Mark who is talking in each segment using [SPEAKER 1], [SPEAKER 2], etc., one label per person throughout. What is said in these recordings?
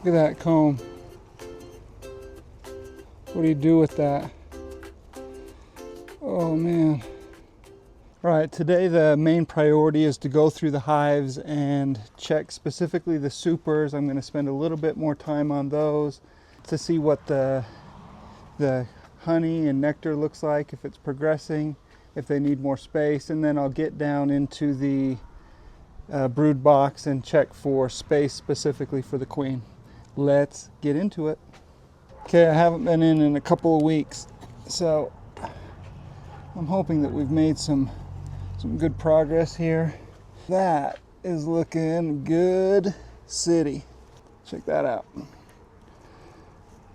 [SPEAKER 1] Look at that comb. What do you do with that? Oh man. All right, today the main priority is to go through the hives and check specifically the supers. I'm going to spend a little bit more time on those to see what the honey and nectar looks like, if it's progressing, if they need more space, and then I'll get down into the brood box and check for space specifically for the queen. Let's get into it. Okay, I haven't been in a couple of weeks, so I'm hoping that we've made some good progress here. That is looking good, city. Check that out.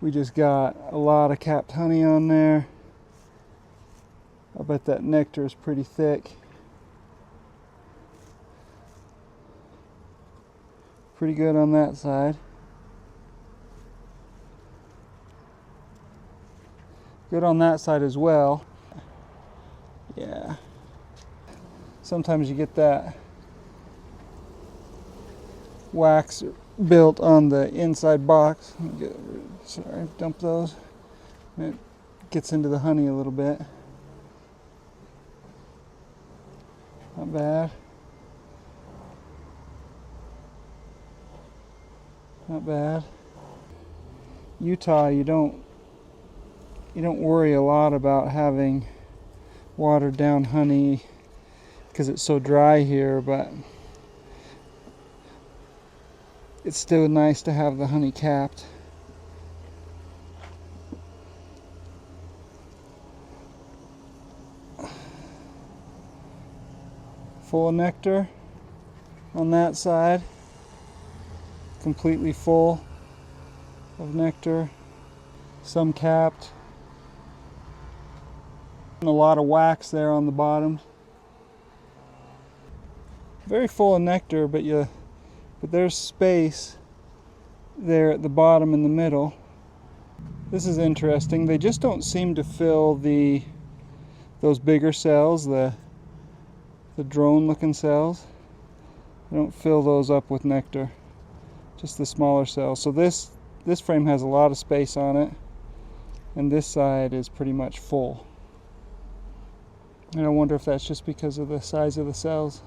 [SPEAKER 1] We just got a lot of capped honey on there. I bet that nectar is pretty thick. Pretty good on that side. Good on that side as well. Yeah. Sometimes you get that wax built on the inside box. Sorry, dump those. It gets into the honey a little bit. Not bad. Not bad. Utah, you don't worry a lot about having watered down honey because it's so dry here, but it's still nice to have the honey capped. Full of nectar on that side, completely full of nectar, some capped, and a lot of wax there on the bottom. Very full of nectar, but there's space there at the bottom in the middle. This is interesting. They just don't seem to fill those bigger cells, the drone looking cells. They don't fill those up with nectar, just the smaller cells. So this frame has a lot of space on it, and this side is pretty much full. And I wonder if that's just because of the size of the cells.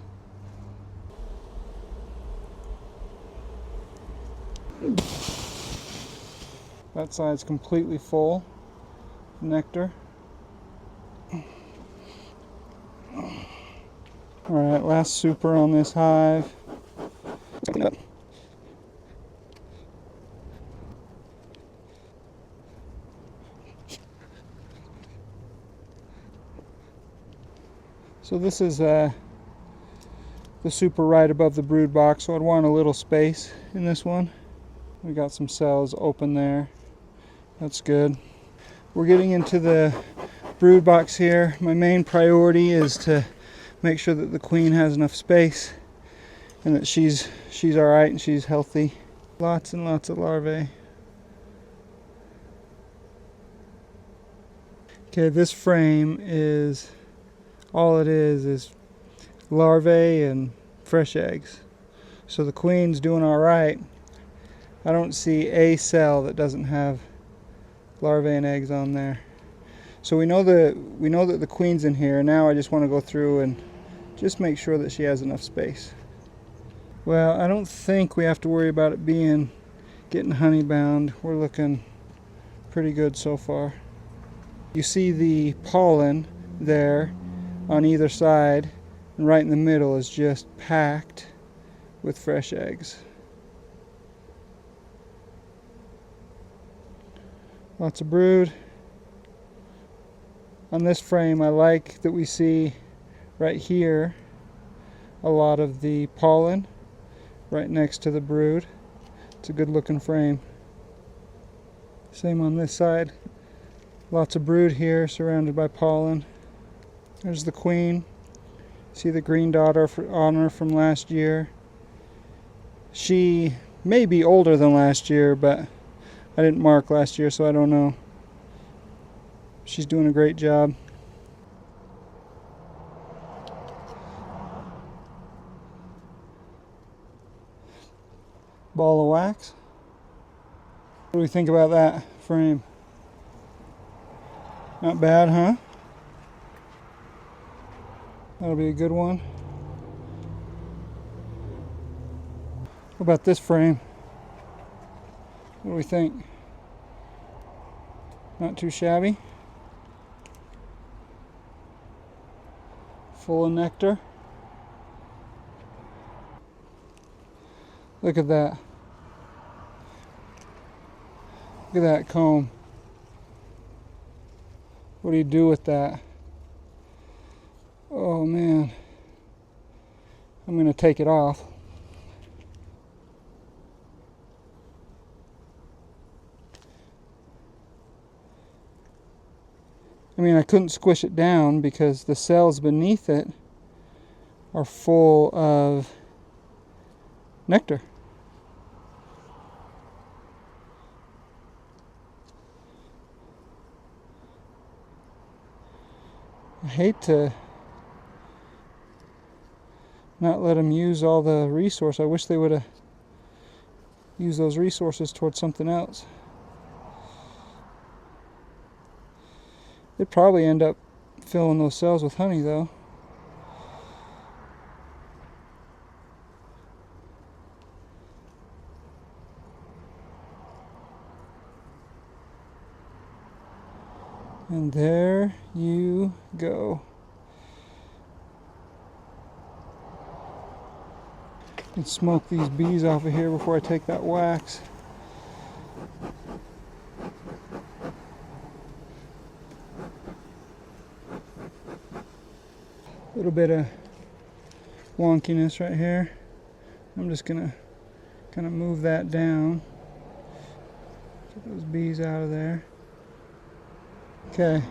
[SPEAKER 1] That side's completely full of nectar. All right, last super on this hive. So this is the super right above the brood box, so I'd want a little space in this one. We got some cells open there. That's good. We're getting into the brood box here. My main priority is to make sure that the queen has enough space and that she's all right and she's healthy. Lots and lots of larvae. Okay, this frame is all it is larvae and fresh eggs. So the queen's doing all right. I don't see a cell that doesn't have larvae and eggs on there. So we know that the queen's in here. Now I just want to go through and just make sure that she has enough space. Well, I don't think we have to worry about it getting honey bound. We're looking pretty good so far. You see the pollen there on either side, and right in the middle is just packed with fresh eggs. Lots of brood. On this frame, I like that we see right here a lot of the pollen right next to the brood. It's a good looking frame. Same on this side. Lots of brood here surrounded by pollen. There's the queen. See the green dot on her from last year. She may be older than last year, but I didn't mark last year, so I don't know. She's doing a great job. Ball of wax. What do we think about that frame? Not bad, huh? That'll be a good one. What about this frame? What do we think? Not too shabby. Full of nectar. Look at that. Look at that comb. What do you do with that? Oh man. I'm gonna take it off. I mean, I couldn't squish it down because the cells beneath it are full of nectar. I hate to not let them use all the resource. I wish they would have used those resources towards something else. They'd probably end up filling those cells with honey though. And there you go. Let's smoke these bees off of here before I take that wax. A little bit of wonkiness right here. I'm just gonna kind of move that down. Get those bees out of there. Okay,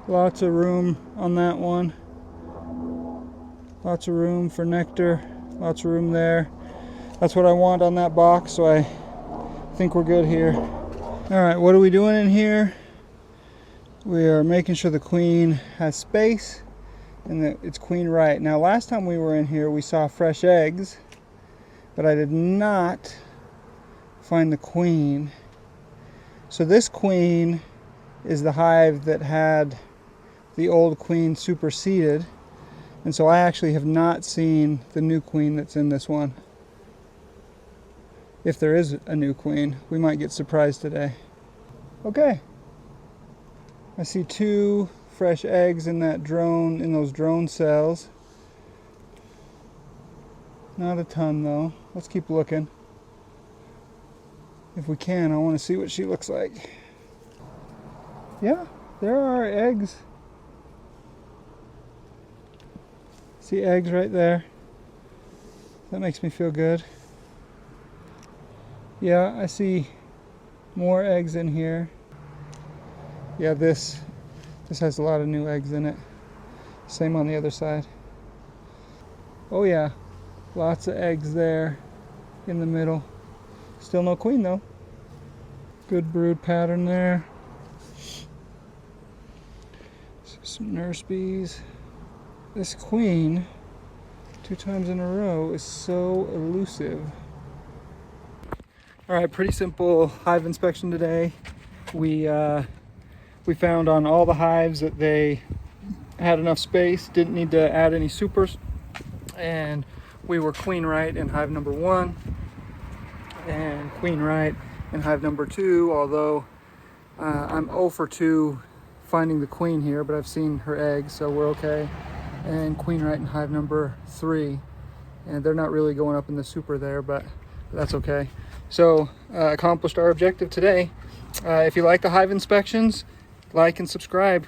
[SPEAKER 1] lots of room on that one. Lots of room for nectar. Lots of room there. That's what I want on that box, so I think we're good here. All right, what are we doing in here? We are making sure the queen has space and that it's queen right. Now, last time we were in here, we saw fresh eggs, but I did not find the queen. So this queen is the hive that had the old queen superseded. And so I actually have not seen the new queen that's in this one. If there is a new queen, we might get surprised today. Okay. I see 2 fresh eggs in that drone, in those drone cells. Not a ton though. Let's keep looking. If we can, I want to see what she looks like. Yeah, there are eggs. See eggs right there. That makes me feel good. Yeah, I see more eggs in here. Yeah, this has a lot of new eggs in it. Same on the other side. Oh yeah, lots of eggs there in the middle. Still no queen though. Good brood pattern there. Some nurse bees. This queen, 2 times in a row, is so elusive. All right, pretty simple hive inspection today. We found on all the hives that they had enough space, didn't need to add any supers, and we were queen right in hive number 1 and queen right in hive number 2, although I'm 0 for 2 finding the queen here, but I've seen her eggs, so we're okay. And queen right in hive number 3, and they're not really going up in the super there, but that's okay. So accomplished our objective today. If you like the hive inspections, like and subscribe.